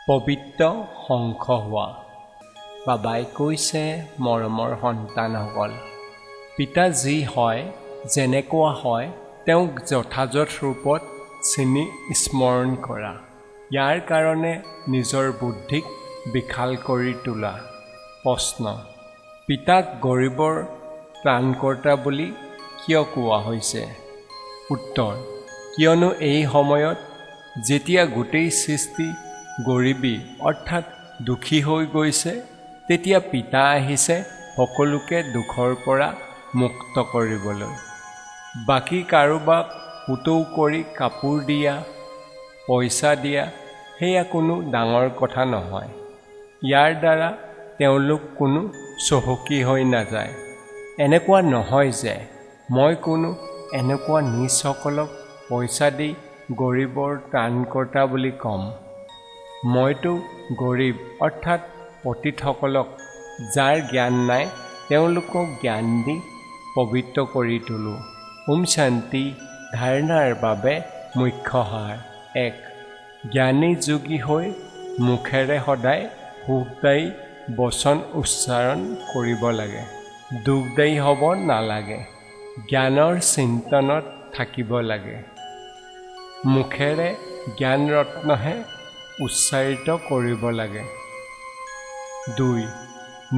পবিত্ৰ শংখ হোৱা। বাবাই কৈছে, মৰমৰ সন্তানসকল, পিতা যি হয়, যেনেকুৱা হয়, তেওঁক যথাযথ ৰূপত চিনি স্মৰণ কৰা। ইয়াৰ কাৰণে নিজৰ বুদ্ধিক বিশাল কৰি তোলা। প্ৰশ্ন: পিতাক গৰীবৰ ত্ৰাণকৰ্তা বুলি কিয় কোৱা হৈছে? উত্তৰ: কিয়নো এই সময়ত যেতিয়া গোটেই সৃষ্টি গৰীবী অৰ্থাৎ দুখী হৈ গৈছে, তেতিয়া পিতা আহিছে সকলোকে দুখৰ পৰা মুক্ত কৰিবলৈ। বাকী কাৰোবাক পুতৌ কৰি কাপোৰ দিয়া, পইচা দিয়া, সেয়া কোনো ডাঙৰ কথা নহয়। ইয়াৰ দ্বাৰা তেওঁলোক কোনো চহকী হৈ নাযায়। এনেকুৱা নহয় যে মই কোনো এনেকুৱা নিজসকলক পইচা দি গৰীবৰ ত্ৰাণকৰ্তা বুলি ক'ম। মইতো গৰীব অৰ্থাৎ পতিতসকলক, যাৰ জ্ঞান নাই, তেওঁলোকক জ্ঞান দি পবিত্ৰ কৰি তোলোঁ। শান্তি ধাৰণাৰ বাবে মুখ্য সাৰ: ১. জ্ঞানী যোগী হৈ মুখেৰে সদায় সুখদায়ী বচন উচ্চাৰণ কৰিব লাগে। দুখদায়ী হ'ব নালাগে। জ্ঞানৰ চিন্তনত থাকিব লাগে। মুখেৰে জ্ঞান ৰত্নহে উচ্চাৰিত কৰিব লাগে। ২.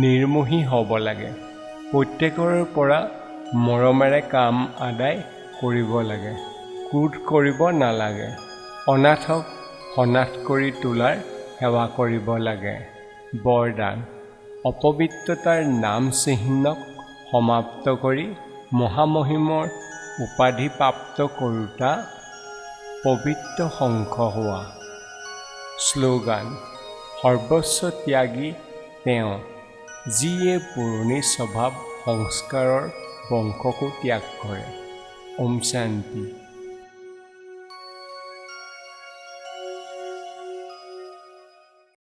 নিৰ্মোহী হ'ব লাগে। প্ৰত্যেকৰ পৰা মৰমেৰে কাম আদায় কৰিব লাগে। ক্ৰোধ কৰিব নালাগে। অনাথক সনাথ কৰি তোলাৰ সেৱা কৰিব লাগে। বৰদান: অপবিত্ৰতাৰ নাম চিহ্নক সমাপ্ত কৰি মহামহিমৰ উপাধিপ্ৰাপ্ত কৰোঁতা পবিত্ৰ শংখ হোৱা। শ্লোগান: সৰ্বস্ব ত্যাগী তেওঁ, যিয়ে পুৰণি স্বভাৱ সংস্কাৰৰ বংশকো ত্যাগ কৰে। শান্তি।